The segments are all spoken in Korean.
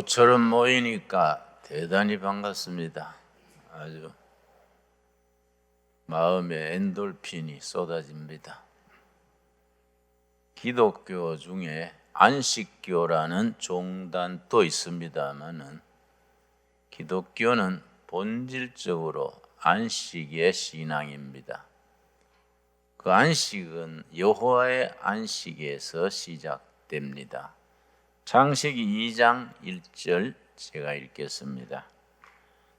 모처럼 모이니까 대단히 반갑습니다. 아주 마음에 엔돌핀이 쏟아집니다. 기독교 중에 안식교라는 종단도 있습니다만은 기독교는 본질적으로 안식의 신앙입니다. 그 안식은 여호와의 안식에서 시작됩니다. 창세기 2장 1절 제가 읽겠습니다.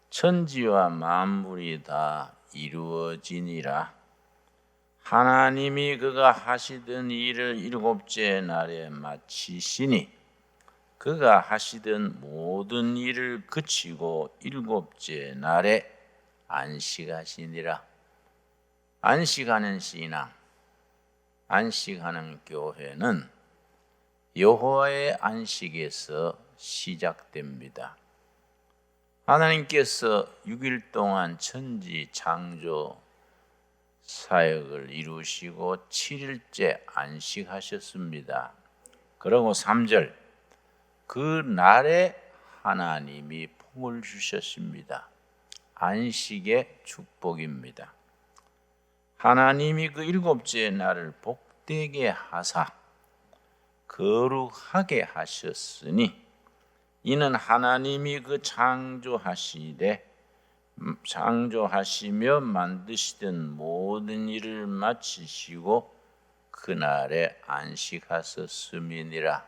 천지와 만물이 다 이루어지니라. 하나님이 그가 하시던 일을 일곱째 날에 마치시니 그가 하시던 모든 일을 그치고 일곱째 날에 안식하시니라. 안식하는 신앙, 안식하는 교회는 여호와의 안식에서 시작됩니다. 하나님께서 6일 동안 천지 창조 사역을 이루시고 7일째 안식하셨습니다. 그리고 3절, 그 날에 하나님이 복을 주셨습니다. 안식의 축복입니다. 하나님이 그 일곱째 날을 복되게 하사 거룩하게 하셨으니 이는 하나님이 그 창조하시며 만드시던 모든 일을 마치시고 그날에 안식하셨음이니라.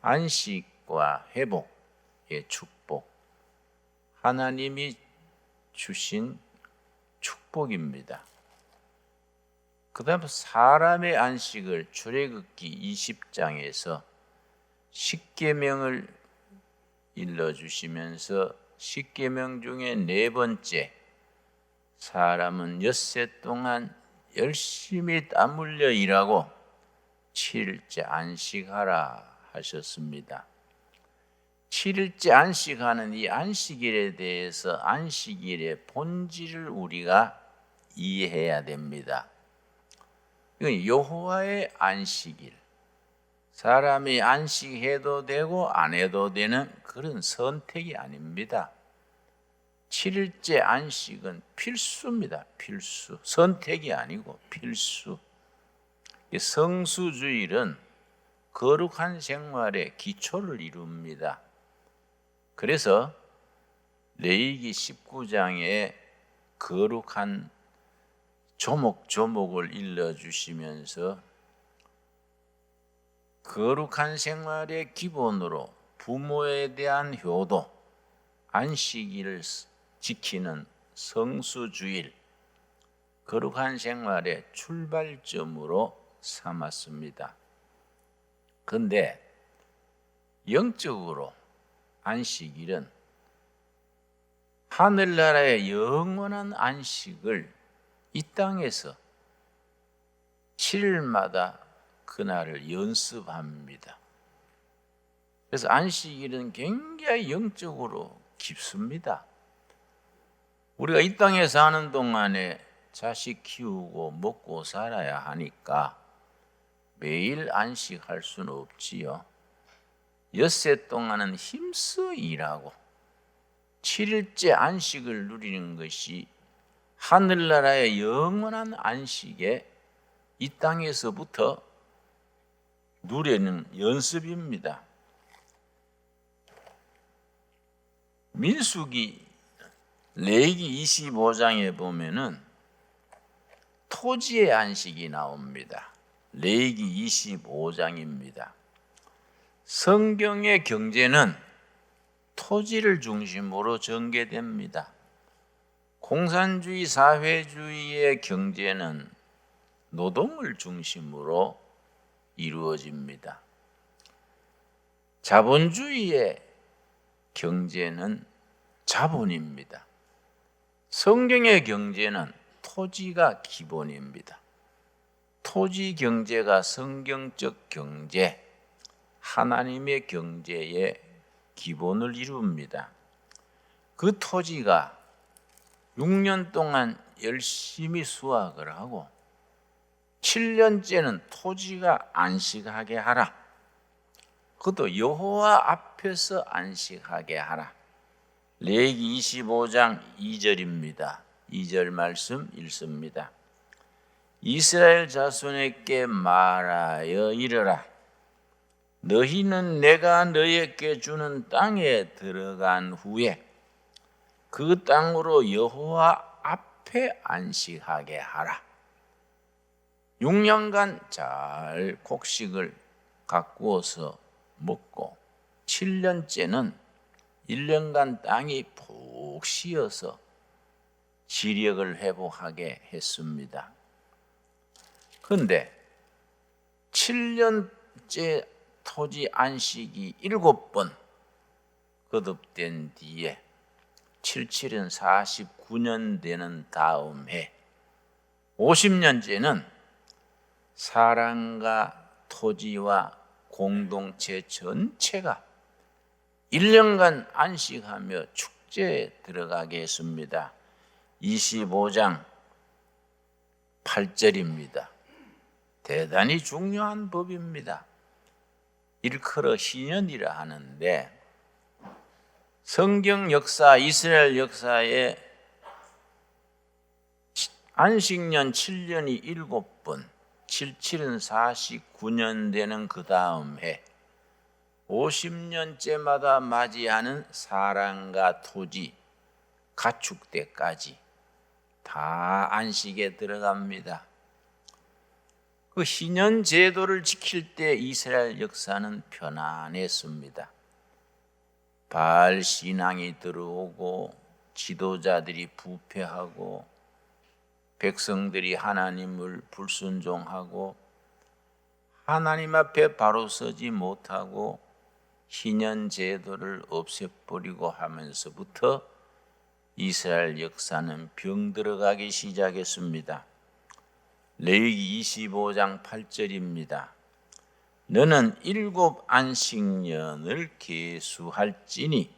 안식과 회복의 축복, 하나님이 주신 축복입니다. 그 다음 사람의 안식을 출애굽기 20장에서 십계명을 일러주시면서 십계명 중에 네 번째, 사람은 엿새 동안 열심히 땀 흘려 일하고 7일째 안식하라 하셨습니다. 7일째 안식하는 이 안식일에 대해서 안식일의 본질을 우리가 이해해야 됩니다. 이건 여호와의 안식일, 사람이 안식해도 되고 안 해도 되는 그런 선택이 아닙니다. 7일째 안식은 필수입니다. 필수. 선택이 아니고 필수. 성수주일은 거룩한 생활의 기초를 이룹니다. 그래서 레위기 19장에 거룩한 조목조목을 일러주시면서 거룩한 생활의 기본으로 부모에 대한 효도, 안식일을 지키는 성수주일, 거룩한 생활의 출발점으로 삼았습니다. 그런데 영적으로 안식일은 하늘나라의 영원한 안식을 이 땅에서 7일마다 그날을 연습합니다. 그래서 안식일은 굉장히 영적으로 깊습니다. 우리가 이 땅에 사는 동안에 자식 키우고 먹고 살아야 하니까 매일 안식할 수는 없지요. 엿새 동안은 힘써 일하고 7일째 안식을 누리는 것이 하늘나라의 영원한 안식에 이 땅에서부터 누리는 연습입니다. 민수기 레위기 25장에 보면은 토지의 안식이 나옵니다. 레위기 25장입니다. 성경의 경제는 토지를 중심으로 전개됩니다. 공산주의 사회주의의 경제는 노동을 중심으로 이루어집니다. 자본주의의 경제는 자본입니다. 성경의 경제는 토지가 기본입니다. 토지 경제가 성경적 경제, 하나님의 경제의 기본을 이룹니다. 그 토지가 6년 동안 열심히 수확을 하고 7년째는 토지가 안식하게 하라. 그것도 여호와 앞에서 안식하게 하라. 레위기 25장 2절입니다. 2절 말씀 읽습니다. 이스라엘 자손에게 말하여 이르라. 너희는 내가 너희에게 주는 땅에 들어간 후에 그 땅으로 여호와 앞에 안식하게 하라. 6년간 잘 곡식을 가꾸어서 먹고 7년째는 1년간 땅이 푹 쉬어서 지력을 회복하게 했습니다. 그런데 7년째 토지 안식이 7번 거듭된 뒤에 77은 49년 되는 다음 해 50년째는 사람과 토지와 공동체 전체가 1년간 안식하며 축제에 들어가게 했습니다. 25장 8절입니다. 대단히 중요한 법입니다. 일컬어 희년이라 하는데 성경 역사, 이스라엘 역사에 안식년 7년이 7번, 77은 49년 되는 그 다음 해 50년째마다 맞이하는 사람과 토지, 가축 때까지 다 안식에 들어갑니다. 그 희년 제도를 지킬 때 이스라엘 역사는 편안했습니다. 바알 신앙이 들어오고 지도자들이 부패하고 백성들이 하나님을 불순종하고 하나님 앞에 바로 서지 못하고 희년 제도를 없애버리고 하면서부터 이스라엘 역사는 병들어가기 시작했습니다. 레위기 25장 8절입니다. 너는 7 안식년을 계수할지니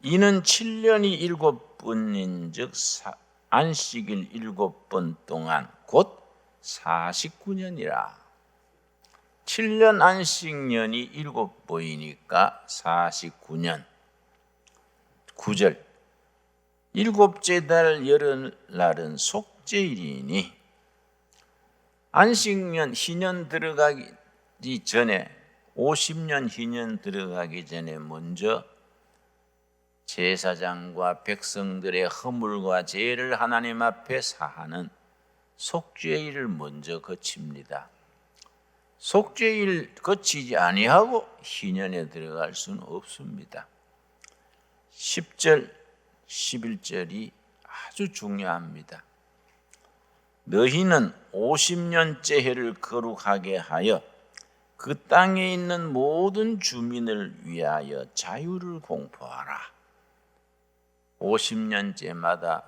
이는 7년이 7번인즉 안식일 7번 동안 곧 49년이라. 7년 안식년이 7번이니까 49년. 9절. 7째 달 열흘날은 속죄일이니 안식년 희년 들어가기 전에 50년 희년 들어가기 전에 먼저 제사장과 백성들의 허물과 죄를 하나님 앞에 사하는 속죄일을 먼저 거칩니다. 속죄일 거치지 아니하고 희년에 들어갈 수는 없습니다. 10절, 11절이 아주 중요합니다. 너희는 50년째 해를 거룩하게 하여 그 땅에 있는 모든 주민을 위하여 자유를 공포하라. 50년째마다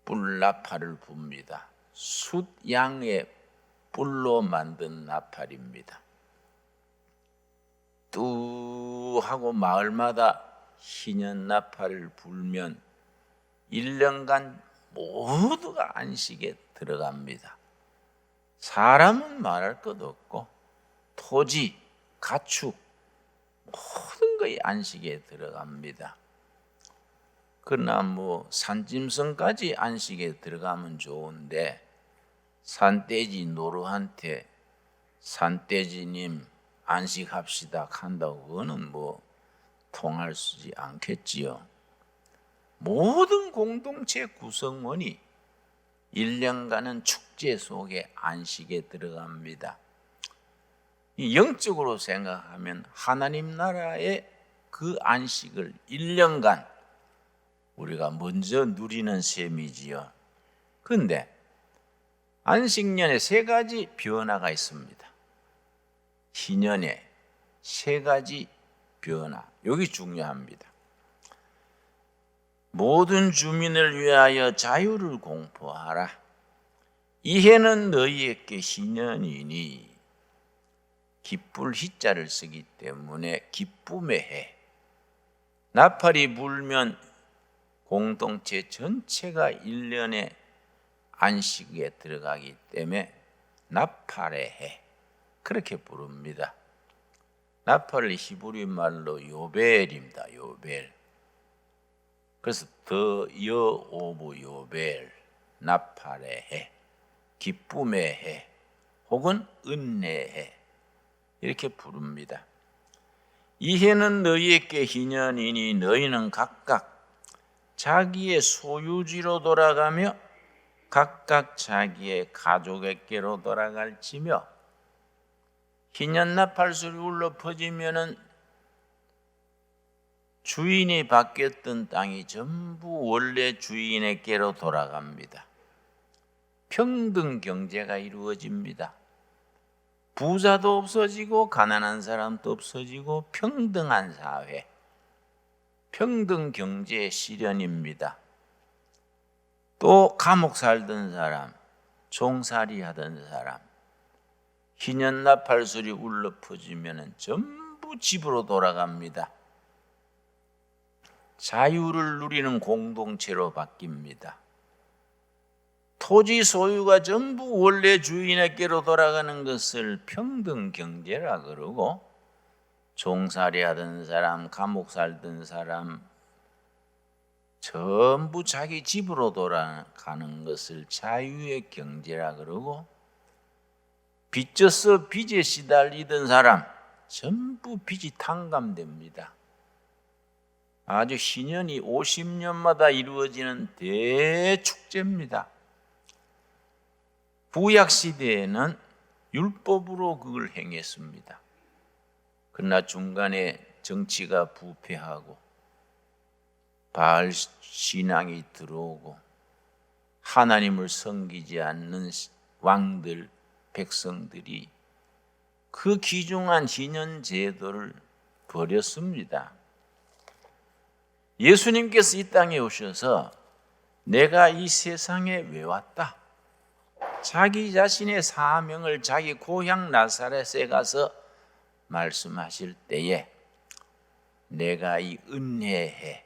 뿔 나팔을 붑니다. 숫양의 뿔로 만든 나팔입니다. 뚜 하고 마을마다 희년 나팔을 불면 1년간 모두가 안식에 들어갑니다. 사람은 말할 것 없고 토지, 가축 모든 것이 안식에 들어갑니다. 그러나 산짐승까지 안식에 들어가면 좋은데 산돼지 노루한테 산돼지님 안식합시다 한다고 그거는 통할 수 않겠지요. 모든 공동체 구성원이 1년간은 축제 속에 안식에 들어갑니다. 영적으로 생각하면 하나님 나라의 그 안식을 1년간 우리가 먼저 누리는 셈이지요. 그런데 안식년에 3가지 변화가 있습니다. 희년에 3가지 변화, 여기 중요합니다. 모든 주민을 위하여 자유를 공포하라. 이 해는 너희에게 희년이니 기쁠 희자를 쓰기 때문에 기쁨의 해. 나팔이 불면 공동체 전체가 1년의 안식에 들어가기 때문에 나팔의 해. 그렇게 부릅니다. 나팔을 히브리 말로 요벨입니다. 요벨. 그래서 더 여오브 요벨, 나팔의 해, 기쁨의 해, 혹은 은혜의 해, 이렇게 부릅니다. 이 해는 너희에게 희년이니 너희는 각각 자기의 소유지로 돌아가며 각각 자기의 가족에게로 돌아갈지며, 희년 나팔소리 울려 퍼지면은 주인이 바뀌었던 땅이 전부 원래 주인에게로 돌아갑니다. 평등 경제가 이루어집니다. 부자도 없어지고 가난한 사람도 없어지고 평등한 사회, 평등 경제의 실현입니다. 또 감옥 살던 사람, 종살이 하던 사람, 희년 나팔 소리 울려 퍼지면 전부 집으로 돌아갑니다. 자유를 누리는 공동체로 바뀝니다. 토지 소유가 전부 원래 주인에게로 돌아가는 것을 평등 경제라 그러고, 종살이 하던 사람, 감옥 살던 사람 전부 자기 집으로 돌아가는 것을 자유의 경제라 그러고, 빚져서 빚에 시달리던 사람 전부 빚이 탕감됩니다. 아주 희년이 50년마다 이루어지는 대축제입니다. 구약 시대에는 율법으로 그걸 행했습니다. 그러나 중간에 정치가 부패하고 바알 신앙이 들어오고 하나님을 섬기지 않는 왕들, 백성들이 그 귀중한 희년 제도를 버렸습니다. 예수님께서 이 땅에 오셔서 내가 이 세상에 왜 왔다? 자기 자신의 사명을 자기 고향 나사렛에 가서 말씀하실 때에 내가 이 은혜의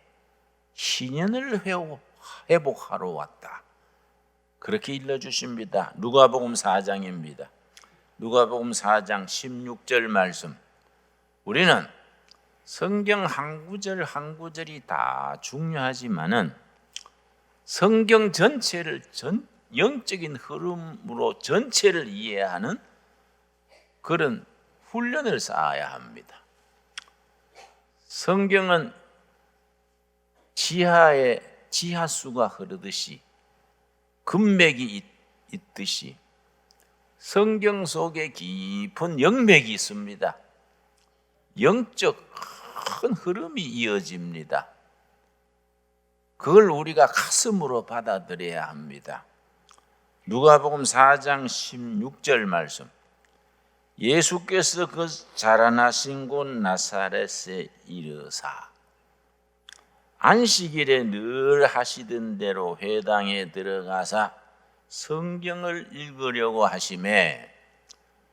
희년을 회복하러 왔다, 그렇게 일러주십니다. 누가복음 4장입니다. 누가복음 4장 16절 말씀. 우리는 성경 한 구절 한 구절이 다 중요하지만은 성경 전체를 영적인 흐름으로 전체를 이해하는 그런 훈련을 쌓아야 합니다. 성경은 지하수가 흐르듯이, 금맥이 있듯이 성경 속에 깊은 영맥이 있습니다. 영적 큰 흐름이 이어집니다. 그걸 우리가 가슴으로 받아들여야 합니다. 누가복음 4장 16절 말씀. 예수께서 그 자라나신 곳 나사렛에 이르사 안식일에 늘 하시던 대로 회당에 들어가사 성경을 읽으려고 하심에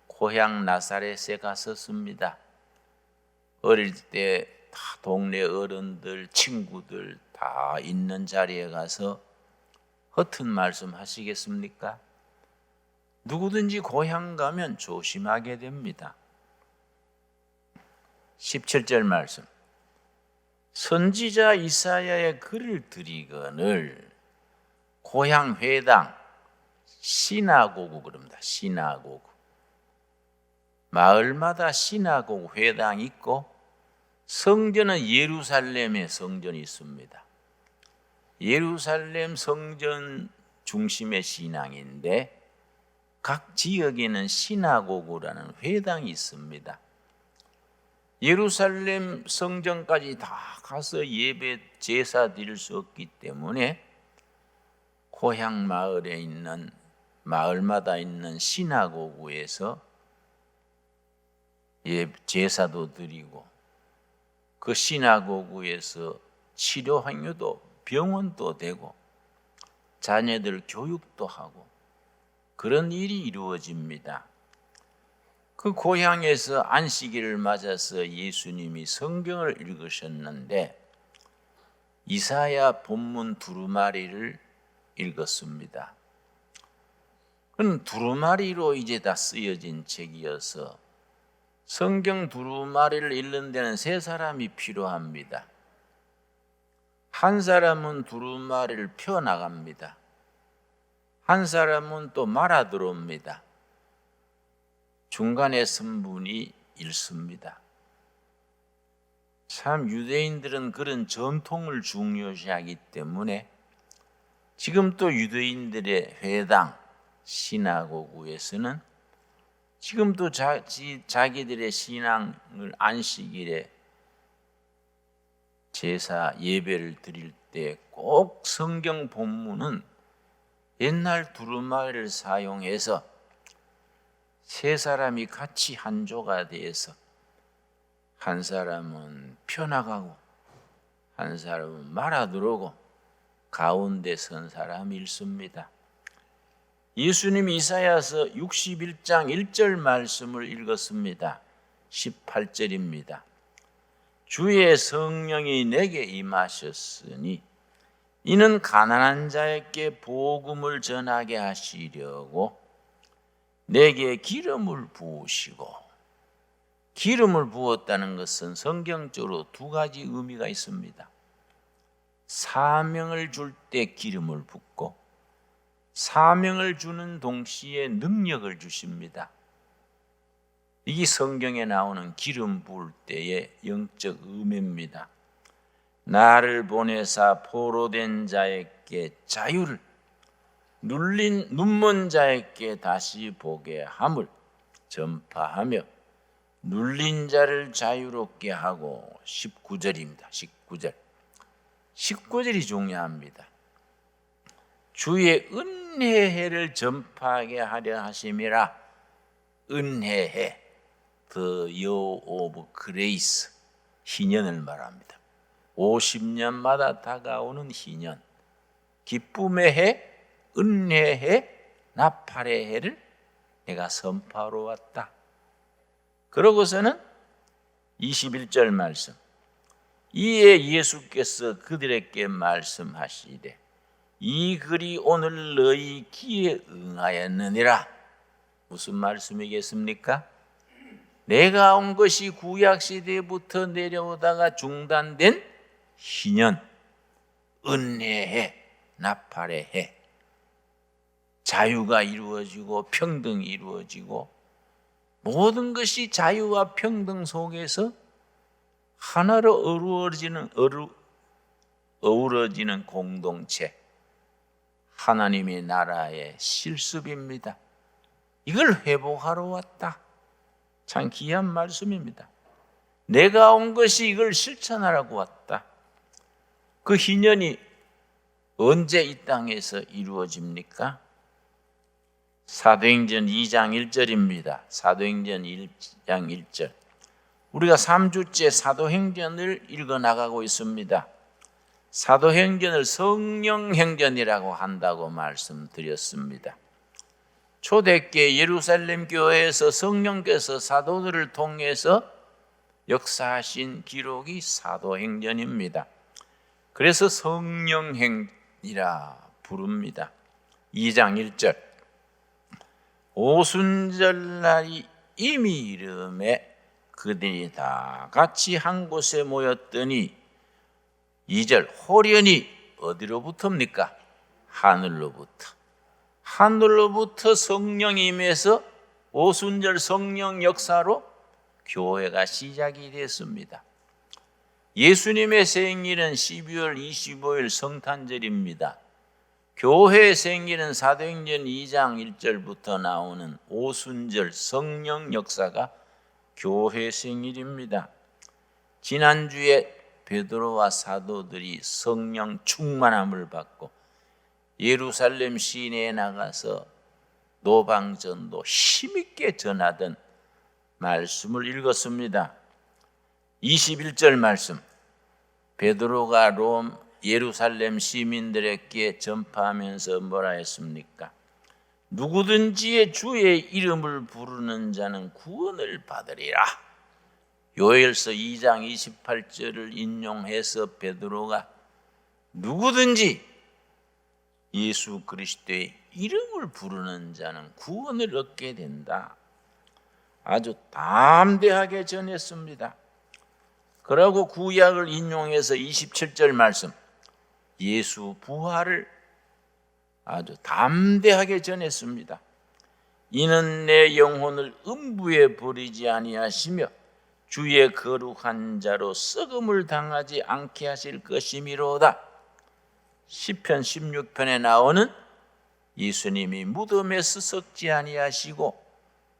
고향 나사렛에 갔었습니다. 어릴 때 다 동네 어른들, 친구들 다 있는 자리에 가서 허튼 말씀 하시겠습니까? 누구든지 고향 가면 조심하게 됩니다. 17절 말씀. 선지자 이사야의 글을 드리거늘 고향 회당, 시나고구 그럽니다. 시나고구. 마을마다 시나고구 회당이 있고, 성전은 예루살렘에 성전이 있습니다. 예루살렘 성전 중심의 신앙인데 각 지역에는 시나고구라는 회당이 있습니다. 예루살렘 성전까지 다 가서 예배 제사 드릴 수 없기 때문에 고향 마을에 있는, 마을마다 있는 시나고구에서 제사도 드리고, 그 시나고구에서 치료 행위도, 병원도 되고 자녀들 교육도 하고 그런 일이 이루어집니다. 그 고향에서 안식일을 맞아서 예수님이 성경을 읽으셨는데 이사야 본문 두루마리를 읽었습니다. 그건 두루마리로 이제 다 쓰여진 책이어서 성경 두루마리를 읽는 데는 세 사람이 필요합니다. 한 사람은 두루마리를 펴나갑니다. 한 사람은 또 말아 들어옵니다. 중간에 선 분이 읽습니다. 참 유대인들은 그런 전통을 중요시하기 때문에 지금 또 유대인들의 회당, 시나고그에서는 지금도 자기들의 신앙을 안식일에 제사 예배를 드릴 때 꼭 성경 본문은 옛날 두루마리를 사용해서 세 사람이 같이 한 조가 돼서 한 사람은 펴나가고 한 사람은 말아 들어오고 가운데 선 사람이 읽습니다. 예수님이 이사야서 61장 1절 말씀을 읽었습니다. 18절입니다. 주의 성령이 내게 임하셨으니 이는 가난한 자에게 복음을 전하게 하시려고 내게 기름을 부으시고, 기름을 부었다는 것은 성경적으로 두 가지 의미가 있습니다. 사명을 줄 때 기름을 붓고 사명을 주는 동시에 능력을 주십니다. 이게 성경에 나오는 기름 부을 때의 영적 의미입니다. 나를 보내사 포로된 자에게 자유를, 눌린 눈먼 자에게 다시 보게 함을 전파하며 눌린 자를 자유롭게 하고 19절입니다. 19절이 중요합니다. 주의 은혜해를 전파하게 하려 하심이라. 은혜해, the year of grace, 희년을 말합니다. 50년마다 다가오는 희년, 기쁨의 해, 은혜의 해, 나팔의 해를 내가 선포하러 왔다. 그러고서는 21절 말씀, 이에 예수께서 그들에게 말씀하시되 이 글이 오늘 너희 귀에 응하였느니라. 무슨 말씀이겠습니까? 내가 온 것이 구약시대부터 내려오다가 중단된 희년, 은혜의 나팔의 해, 자유가 이루어지고 평등이 이루어지고 모든 것이 자유와 평등 속에서 하나로 어우러지는 공동체, 하나님의 나라의 실습입니다. 이걸 회복하러 왔다. 참 귀한 말씀입니다. 내가 온 것이 이걸 실천하라고 왔다. 그 희년이 언제 이 땅에서 이루어집니까? 사도행전 2장 1절입니다. 사도행전 1장 1절. 우리가 3주째 사도행전을 읽어나가고 있습니다. 사도행전을 성령행전이라고 한다고 말씀드렸습니다. 초대교회 예루살렘 교회에서 성령께서 사도들을 통해서 역사하신 기록이 사도행전입니다. 그래서 성령행이라 부릅니다. 2장 1절. 오순절날이 이미 이름에 그들이 다 같이 한 곳에 모였더니 2절 호련히 어디로부터입니까? 하늘로부터 성령이 임해서 오순절 성령 역사로 교회가 시작이 됐습니다. 예수님의 생일은 12월 25일 성탄절입니다. 교회의 생일은 사도행전 2장 1절부터 나오는 오순절 성령 역사가 교회 생일입니다. 지난주에 베드로와 사도들이 성령 충만함을 받고 예루살렘 시내에 나가서 노방전도 힘있게 전하던 말씀을 읽었습니다. 21절 말씀, 베드로가 예루살렘 시민들에게 전파하면서 뭐라 했습니까? 누구든지 주의 이름을 부르는 자는 구원을 받으리라. 요엘서 2장 28절을 인용해서 베드로가 누구든지 예수 그리스도의 이름을 부르는 자는 구원을 얻게 된다. 아주 담대하게 전했습니다. 그러고 구약을 인용해서 27절 말씀, 예수 부활을 아주 담대하게 전했습니다. 이는 내 영혼을 음부에 버리지 아니하시며 주의 거룩한 자로 썩음을 당하지 않게 하실 것이미로다. 시편 16편에 나오는 예수님이 무덤에서 썩지 아니하시고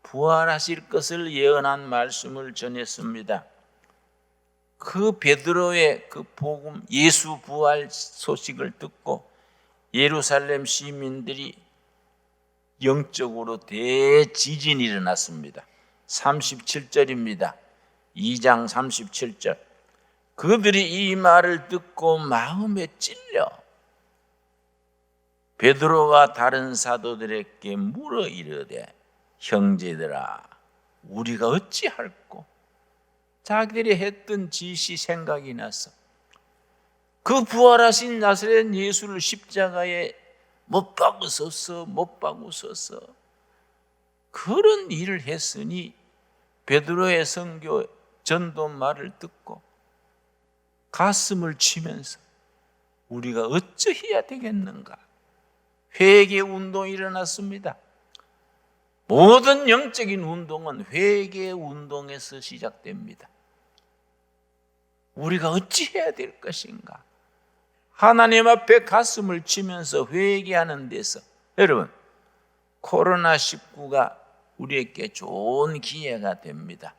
부활하실 것을 예언한 말씀을 전했습니다. 그 베드로의 그 복음, 예수 부활 소식을 듣고 예루살렘 시민들이 영적으로 대지진이 일어났습니다. 37절입니다. 2장 37절. 그들이 이 말을 듣고 마음에 찔려 베드로와 다른 사도들에게 물어 이르되, 형제들아, 우리가 어찌할꼬? 자기들이 했던 지시 생각이 나서 그 부활하신 나사렛 예수를 십자가에 못 박으소서 그런 일을 했으니 베드로의 선교 전도 말을 듣고 가슴을 치면서 우리가 어찌해야 되겠는가? 회개 운동이 일어났습니다. 모든 영적인 운동은 회개 운동에서 시작됩니다. 우리가 어찌해야 될 것인가? 하나님 앞에 가슴을 치면서 회개하는 데서, 여러분, 코로나19가 우리에게 좋은 기회가 됩니다.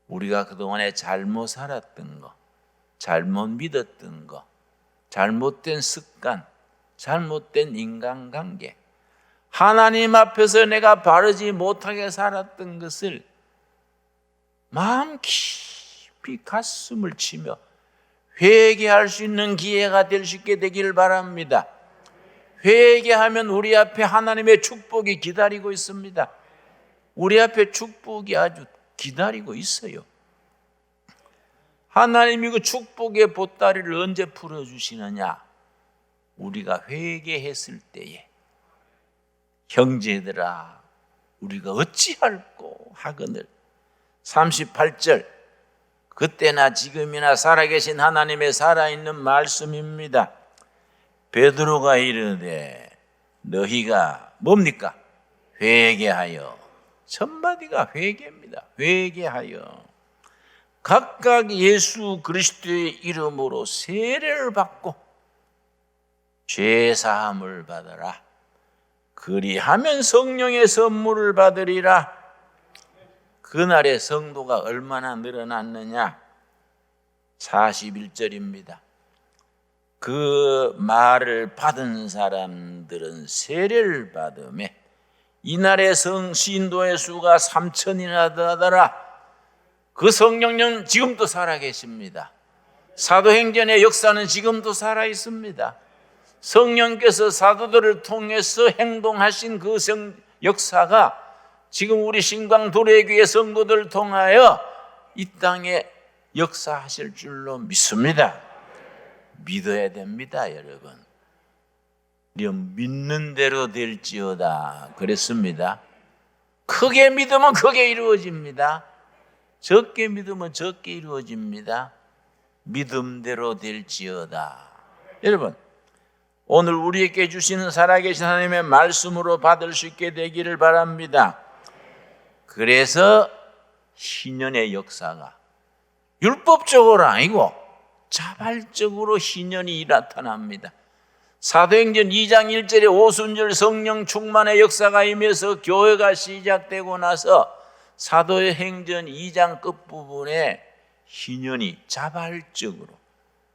우리가 그동안에 잘못 살았던 거, 잘못 믿었던 거, 잘못된 습관, 잘못된 인간관계, 하나님 앞에서 내가 바르지 못하게 살았던 것을 마음 깊이 가슴을 치며 회개할 수 있는 기회가 될 수 있게 되길 바랍니다. 회개하면 우리 앞에 하나님의 축복이 기다리고 있습니다. 우리 앞에 축복이 아주 기다리고 있어요. 하나님이 그 축복의 보따리를 언제 풀어주시느냐? 우리가 회개했을 때에, 형제들아, 우리가 어찌할꼬 하거늘. 38절, 그때나 지금이나 살아계신 하나님의 살아있는 말씀입니다. 베드로가 이르되, 너희가 뭡니까? 회개하여. 첫마디가 회개입니다. 회개하여 각각 예수 그리스도의 이름으로 세례를 받고 죄사함을 받으라. 그리하면 성령의 선물을 받으리라. 그날의 성도가 얼마나 늘어났느냐? 41절입니다. 그 말을 받은 사람들은 세례를 받으매 이날의 신도의 수가 3,000이나 되더라. 그 성령은 지금도 살아계십니다. 사도행전의 역사는 지금도 살아있습니다. 성령께서 사도들을 통해서 행동하신 그 역사가 지금 우리 신광도래교회 성도들을 통하여 이 땅에 역사하실 줄로 믿습니다. 믿어야 됩니다, 여러분. 믿는 대로 될지어다 그랬습니다. 크게 믿으면 크게 이루어집니다. 적게 믿으면 적게 이루어집니다. 믿음대로 될지어다. 여러분, 오늘 우리에게 주시는 살아계신 하나님의 말씀으로 받을 수 있게 되기를 바랍니다. 그래서 희년의 역사가 율법적으로 아니고 자발적으로 희년이 나타납니다. 사도행전 2장 1절에 오순절 성령 충만의 역사가 임해서 교회가 시작되고 나서 사도행전 2장 끝부분에 희년이 자발적으로,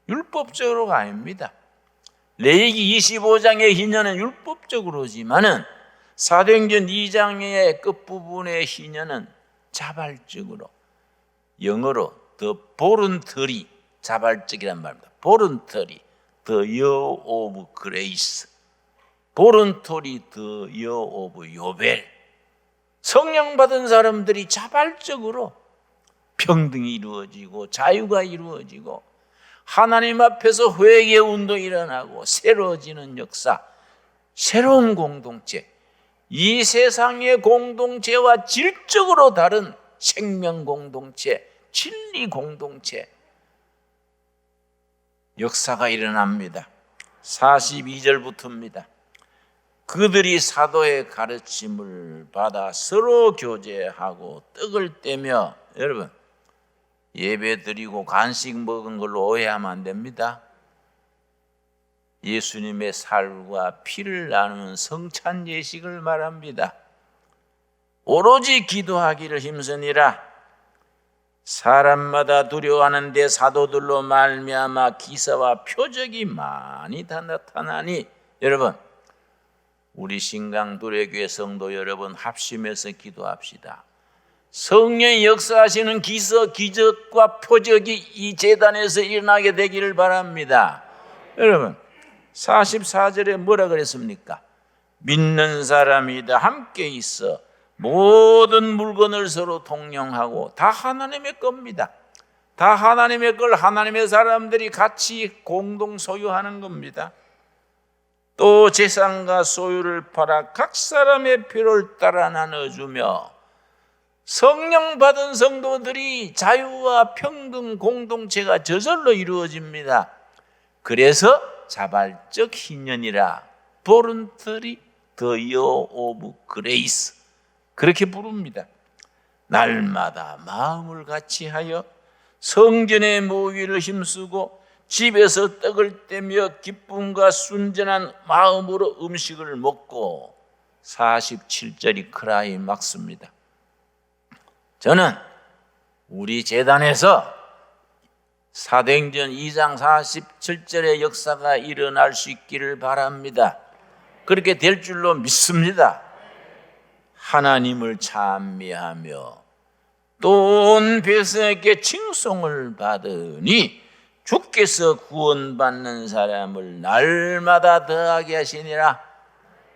율법적으로가 아닙니다. 레위기 25장의 희년은 율법적으로지만은 사도행전 2장의 끝부분의 희년은 자발적으로, 영어로 the voluntary, 자발적이란 말입니다. voluntary, the year of grace, voluntary, the year of 요벨. 성령 받은 사람들이 자발적으로 평등이 이루어지고 자유가 이루어지고 하나님 앞에서 회개 운동이 일어나고 새로워지는 역사, 새로운 공동체, 이 세상의 공동체와 질적으로 다른 생명 공동체, 진리 공동체 역사가 일어납니다. 42절부터입니다. 그들이 사도의 가르침을 받아 서로 교제하고 떡을 떼며, 여러분 예배 드리고 간식 먹은 걸로 오해하면 안 됩니다. 예수님의 살과 피를 나누는 성찬 예식을 말합니다. 오로지 기도하기를 힘쓰니라. 사람마다 두려워하는데 사도들로 말미암아 기사와 표적이 많이 다 나타나니, 여러분 우리 신강두레교회 성도 여러분 합심해서 기도합시다. 성령이 역사하시는 기사, 기적과 표적이 이 제단에서 일어나게 되기를 바랍니다. 여러분 44절에 뭐라 그랬습니까? 믿는 사람이 다 함께 있어 모든 물건을 서로 통용하고, 다 하나님의 겁니다. 다 하나님의 걸 하나님의 사람들이 같이 공동 소유하는 겁니다. 또 재산과 소유를 팔아 각 사람의 필요를 따라 나눠주며, 성령 받은 성도들이 자유와 평등 공동체가 저절로 이루어집니다. 그래서 자발적 희년이라, voluntary the year of grace, 그렇게 부릅니다. 날마다 마음을 같이하여 성전의 모기를 힘쓰고 집에서 떡을 떼며 기쁨과 순전한 마음으로 음식을 먹고, 47절이 클라이막스입니다. 저는 우리 재단에서 사도행전 2장 47절의 역사가 일어날 수 있기를 바랍니다. 그렇게 될 줄로 믿습니다. 하나님을 찬미하며 또 온 백성에게 칭송을 받으니 주께서 구원받는 사람을 날마다 더하게 하시니라.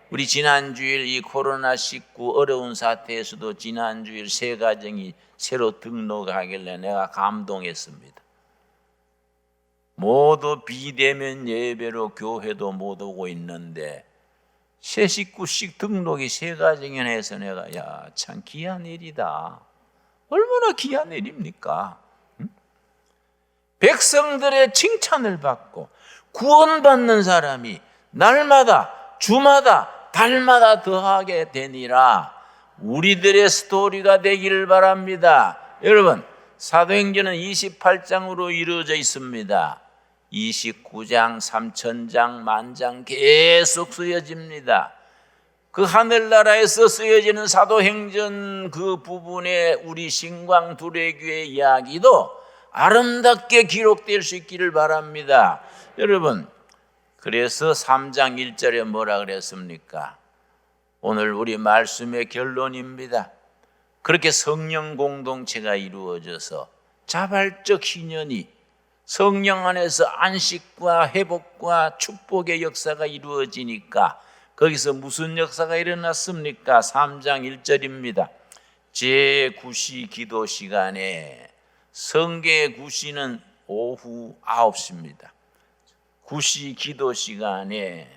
우리 지난주일 이 코로나19 어려운 사태에서도 지난주일 세 가정이 새로 등록하길래 내가 감동했습니다. 모두 비대면 예배로 교회도 못 오고 있는데 세 식구씩 등록이 세 가정이나 해서 내가 참 귀한 일이다. 얼마나 귀한 일입니까? 백성들의 칭찬을 받고 구원받는 사람이 날마다 주마다 달마다 더하게 되니라. 우리들의 스토리가 되기를 바랍니다. 여러분 사도행전은 28장으로 이루어져 있습니다. 29장, 3000장, 만장 계속 쓰여집니다. 그 하늘나라에서 쓰여지는 사도행전 그 부분에 우리 신광두레교회 이야기도 아름답게 기록될 수 있기를 바랍니다. 여러분 그래서 3장 1절에 뭐라 그랬습니까? 오늘 우리 말씀의 결론입니다. 그렇게 성령 공동체가 이루어져서 자발적 희년이 성령 안에서 안식과 회복과 축복의 역사가 이루어지니까 거기서 무슨 역사가 일어났습니까? 3장 1절입니다. 제9시 기도 시간에, 성경의 9시는 오후 9시입니다. 9시 기도 시간에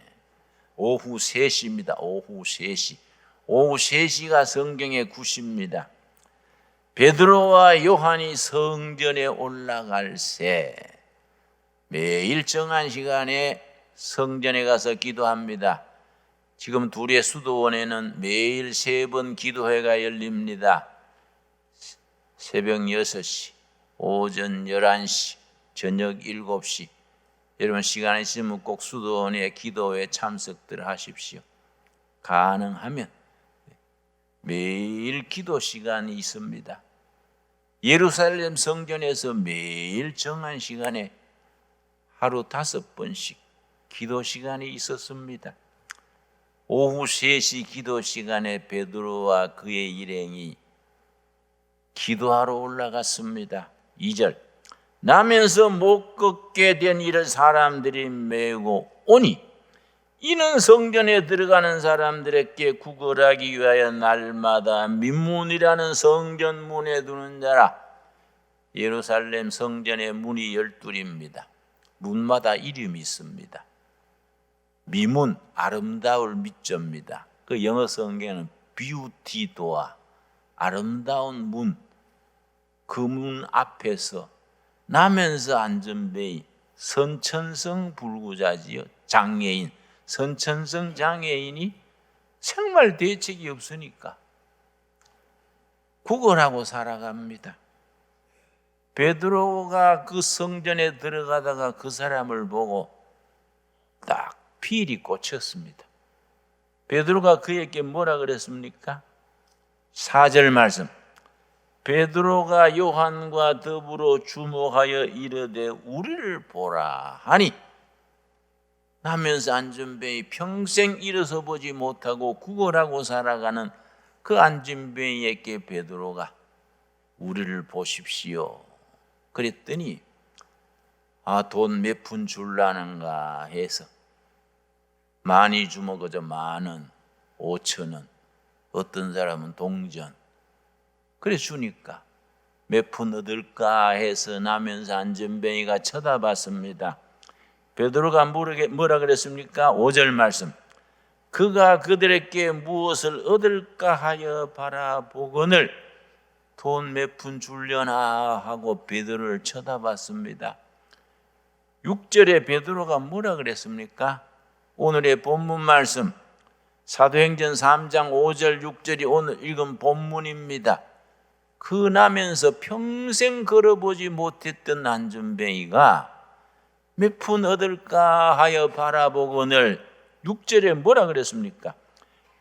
오후 3시입니다. 오후 3시. 오후 3시가 성경의 9시입니다. 베드로와 요한이 성전에 올라갈 새 매일 정한 시간에 성전에 가서 기도합니다. 지금 둘의 수도원에는 매일 3번 기도회가 열립니다. 새벽 6시, 오전 11시, 저녁 7시. 여러분 시간 있으면 꼭 수도원의 기도회 참석들 하십시오. 가능하면 매일 기도 시간이 있습니다. 예루살렘 성전에서 매일 정한 시간에 하루 5번씩 기도 시간이 있었습니다. 오후 3시 기도 시간에 베드로와 그의 일행이 기도하러 올라갔습니다. 2절, 나면서 못 걷게 된 이를 사람들이 메고 오니 이는 성전에 들어가는 사람들에게 구걸하기 위하여 날마다 민문이라는 성전 문에 두는 자라. 예루살렘 성전의 문이 12입니다. 문마다 이름이 있습니다. 미문, 아름다울 밑조입니다. 그 영어 성경에는 beauty door, 아름다운 문, 그 문 앞에서 남현서 안전배의 선천성 불구자지요, 장애인, 선천성 장애인이 정말 대책이 없으니까 구걸하고 살아갑니다. 베드로가 그 성전에 들어가다가 그 사람을 보고 딱 필이 꽂혔습니다. 베드로가 그에게 뭐라 그랬습니까? 4절 말씀. 베드로가 요한과 더불어 주목하여 이르되 우리를 보라 하니, 나면서 안전뱅이 평생 일어서 보지 못하고 구걸하고 살아가는 그 안전뱅이에게 베드로가 우리를 보십시오 그랬더니 돈 몇 푼 줄라는가 해서 많이 주면 그저 10,000원, 5,000원, 어떤 사람은 동전 그래 주니까 몇 푼 얻을까 해서 나면서 안전뱅이가 쳐다봤습니다. 베드로가 뭐라 그랬습니까? 5절 말씀. 그가 그들에게 무엇을 얻을까 하여 바라보거늘 돈 몇 푼 줄려나 하고 베드로를 쳐다봤습니다. 6절에 베드로가 뭐라 그랬습니까? 오늘의 본문 말씀 사도행전 3장 5절 6절이 오늘 읽은 본문입니다. 그 나면서 평생 걸어보지 못했던 안전뱅이가 몇 푼 얻을까 하여 바라보거늘 6절에 뭐라 그랬습니까?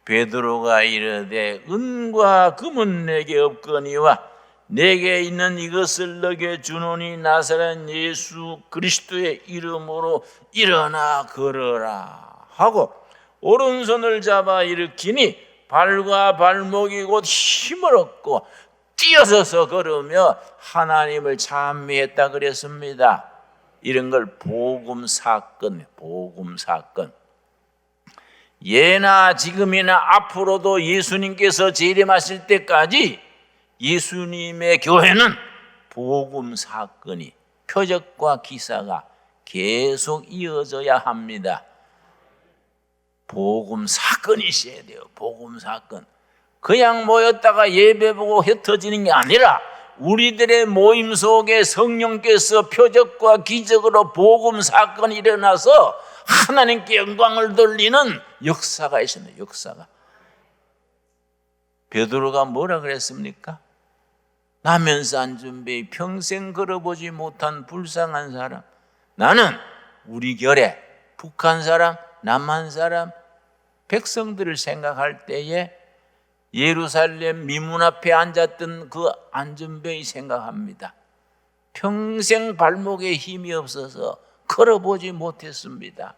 베드로가 이르되 은과 금은 내게 없거니와 내게 있는 이것을 너게 주노니 나사렛 예수 그리스도의 이름으로 일어나 걸어라 하고 오른손을 잡아 일으키니 발과 발목이 곧 힘을 얻고 뛰어서서 걸으며 하나님을 찬미했다 그랬습니다. 이런 걸 복음 사건. 예나 지금이나 앞으로도 예수님께서 재림하실 때까지 예수님의 교회는 복음 사건이, 표적과 기사가 계속 이어져야 합니다. 복음 사건이 있어야 돼요. 복음 사건. 그냥 모였다가 예배 보고 흩어지는 게 아니라 우리들의 모임 속에 성령께서 표적과 기적으로 복음 사건이 일어나서 하나님께 영광을 돌리는 역사가 있습니다. 역사가. 베드로가 뭐라 그랬습니까? 나면서 안전뱅이 평생 걸어보지 못한 불쌍한 사람, 나는 우리 결에 북한 사람, 남한 사람, 백성들을 생각할 때에 예루살렘 미문 앞에 앉았던 그 안전뱅이 생각합니다. 평생 발목에 힘이 없어서 걸어보지 못했습니다.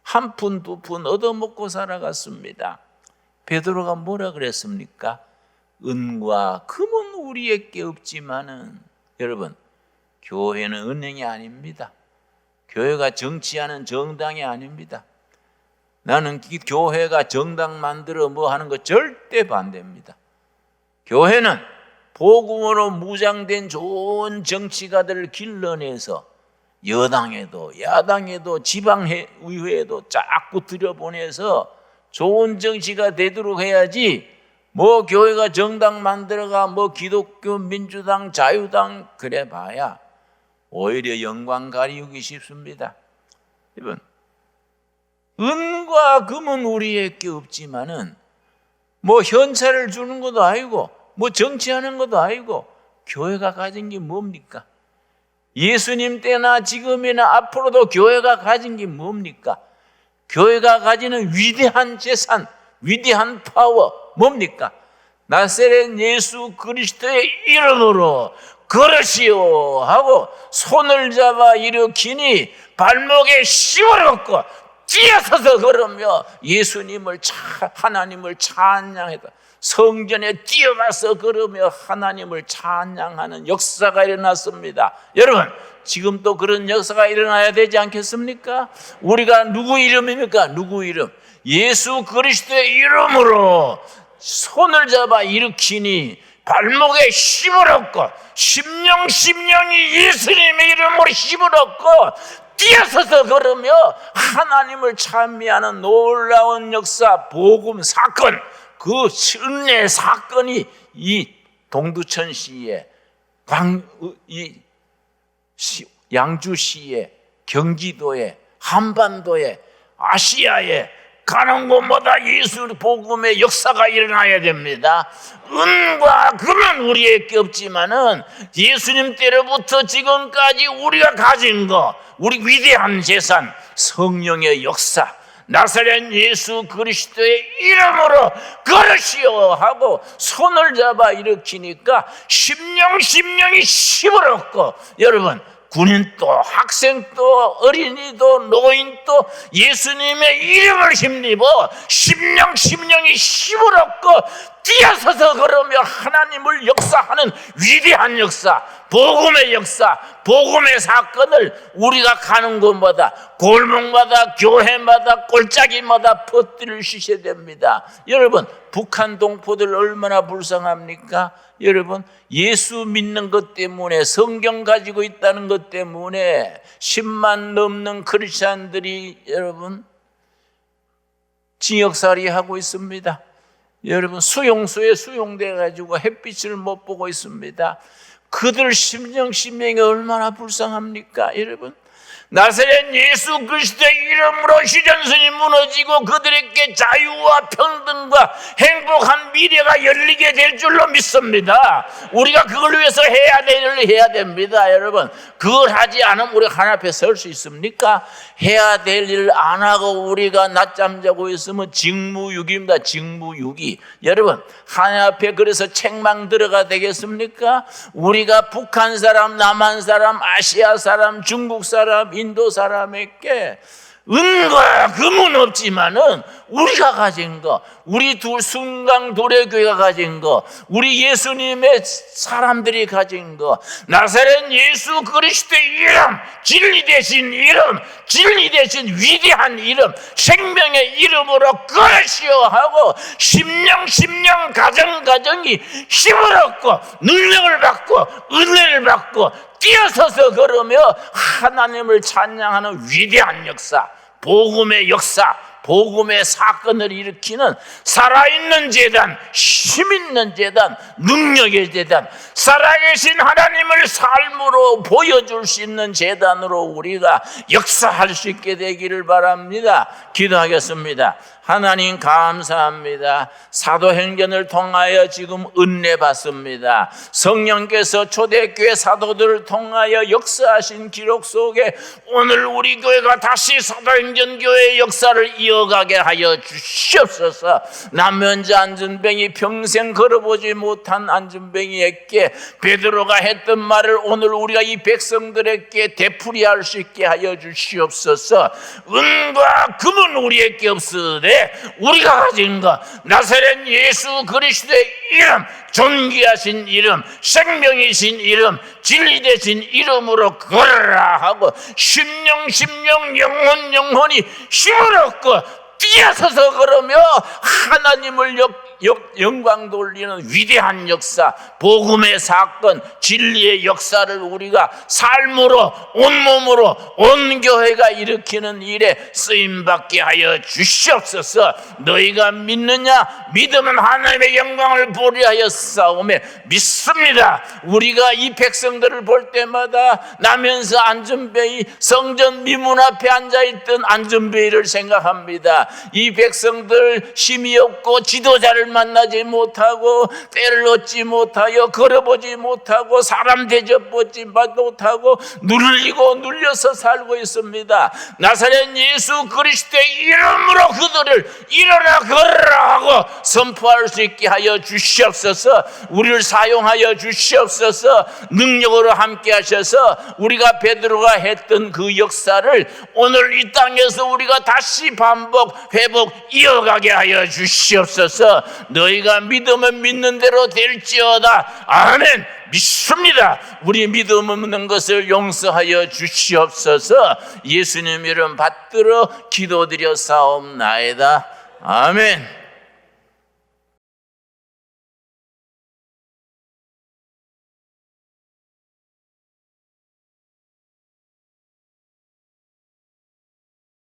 한 푼, 두 푼 얻어먹고 살아갔습니다. 베드로가 뭐라 그랬습니까? 은과 금은 우리에게 없지만은, 여러분, 교회는 은행이 아닙니다. 교회가 정치하는 정당이 아닙니다. 나는 교회가 정당 만들어 뭐 하는 거 절대 반대입니다. 교회는 복음으로 무장된 좋은 정치가들을 길러내서 여당에도 야당에도 지방의회에도 자꾸 들여보내서 좋은 정치가 되도록 해야지, 뭐 교회가 정당 만들어가 뭐 기독교, 민주당, 자유당 그래 봐야 오히려 영광 가리우기 쉽습니다. 여러분, 은과 금은 우리에게 없지만은 뭐 현찰을 주는 것도 아니고 뭐 정치하는 것도 아니고 교회가 가진 게 뭡니까? 예수님 때나 지금이나 앞으로도 교회가 가진 게 뭡니까? 교회가 가지는 위대한 재산, 위대한 파워 뭡니까? 나사렛 예수 그리스도의 이름으로 걸으시오 하고 손을 잡아 일으키니 발목에 힘을 얻고 뛰어서서 걸으며 하나님을 찬양했다. 성전에 뛰어가서 걸으며 하나님을 찬양하는 역사가 일어났습니다. 여러분, 지금 또 그런 역사가 일어나야 되지 않겠습니까? 우리가 누구 이름입니까? 누구 이름? 예수 그리스도의 이름으로 손을 잡아 일으키니 발목에 힘을 얻고 심령이 예수님의 이름으로 힘을 얻고 뛰어서서 걸으며 하나님을 찬미하는 놀라운 역사, 복음 사건, 그 은혜 사건이 이 동두천시에, 양주시에, 경기도에, 한반도에, 아시아에 가는 곳마다 예수 복음의 역사가 일어나야 됩니다. 은과 금은 우리에게 없지만은 예수님 때로부터 지금까지 우리가 가진 거, 우리 위대한 재산, 성령의 역사, 나사렛 예수 그리스도의 이름으로 걸으시오 하고 손을 잡아 일으키니까 심령이 시부럽고, 여러분, 군인도 학생도 어린이도 노인도 예수님의 이름을 힘입어 심령이 시부럽고 뛰어서서 걸으며 하나님을 역사하는 위대한 역사, 복음의 역사, 복음의 사건을 우리가 가는 곳마다, 골목마다, 교회마다, 골짜기마다 퍼뜨려 주셔야 됩니다. 여러분, 북한 동포들 얼마나 불쌍합니까? 여러분, 예수 믿는 것 때문에, 성경 가지고 있다는 것 때문에 10만 넘는 크리스찬들이 여러분 징역살이 하고 있습니다. 여러분, 수용소에 수용돼 가지고 햇빛을 못 보고 있습니다. 그들 심령이 얼마나 불쌍합니까? 여러분, 나사렛 예수 그리스도의 이름으로 휴전선이 무너지고 그들에게 자유와 평등과 행복한 미래가 열리게 될 줄로 믿습니다. 우리가 그걸 위해서 해야 될 일을 해야 됩니다. 여러분, 그걸 하지 않으면 우리가 하나님 앞에 설 수 있습니까? 해야 될 일을 안 하고 우리가 낮잠 자고 있으면 직무유기입니다. 직무유기. 여러분, 하나님 앞에 그래서 책망 들어가 되겠습니까? 우리가 북한 사람, 남한 사람, 아시아 사람, 중국 사람, 인도 사람에게 은과 금은 없지만은 우리가 가진 거, 우리 순강도래교회가 가진 거, 우리 예수님의 사람들이 가진 거, 나사렛 예수 그리스도의 이름, 진리 되신 이름, 진리 되신 위대한 이름, 생명의 이름으로 걸으시오 하고 심령 가정이 힘을 얻고 능력을 받고 은혜를 받고 뛰어서서 걸으며 하나님을 찬양하는 위대한 역사, 복음의 역사, 복음의 사건을 일으키는 살아있는 재단, 힘있는 재단, 능력의 재단, 살아계신 하나님을 삶으로 보여줄 수 있는 재단으로 우리가 역사할 수 있게 되기를 바랍니다. 기도하겠습니다. 하나님 감사합니다. 사도행전을 통하여 지금 은혜 받습니다. 성령께서 초대교회 사도들을 통하여 역사하신 기록 속에 오늘 우리 교회가 다시 사도행전 교회의 역사를 이어가게 하여 주시옵소서. 남현자 안전뱅이, 평생 걸어보지 못한 안전뱅이에게 베드로가 했던 말을 오늘 우리가 이 백성들에게 되풀이할 수 있게 하여 주시옵소서. 은과 금은 우리에게 없으되 우리가 가진 것, 나사렛 예수 그리스도의 이름, 존귀하신 이름, 생명이신 이름, 진리 되신 이름으로 걸어라 하고 심령 영혼이 힘을 얻고 뛰어서서 걸으며 하나님을 영광 돌리는 위대한 역사, 복음의 사건, 진리의 역사를 우리가 삶으로, 온몸으로, 온 교회가 일으키는 일에 쓰임받게 하여 주시옵소서. 너희가 믿느냐? 믿으면 하나님의 영광을 보리 하여 싸우며 믿습니다. 우리가 이 백성들을 볼 때마다 남현서 안전뱅이, 성전 미문 앞에 앉아있던 안전뱅이를 생각합니다. 이 백성들 힘이 없고 지도자를 만나지 못하고 때를 얻지 못하여 걸어보지 못하고 사람 대접받지 못하고 눌리고 눌려서 살고 있습니다. 나사렛 예수 그리스도의 이름으로 그들을 일어나 걸으라 하고 선포할 수 있게 하여 주시옵소서. 우리를 사용하여 주시옵소서. 능력으로 함께 하셔서 우리가 베드로가 했던 그 역사를 오늘 이 땅에서 우리가 다시 반복 회복 이어가게 하여 주시옵소서. 너희가 믿으면 믿는 대로 될지어다. 아멘. 믿습니다. 우리 믿음 없는 것을 용서하여 주시옵소서. 예수님 이름 받들어 기도드려 사옵나이다. 아멘.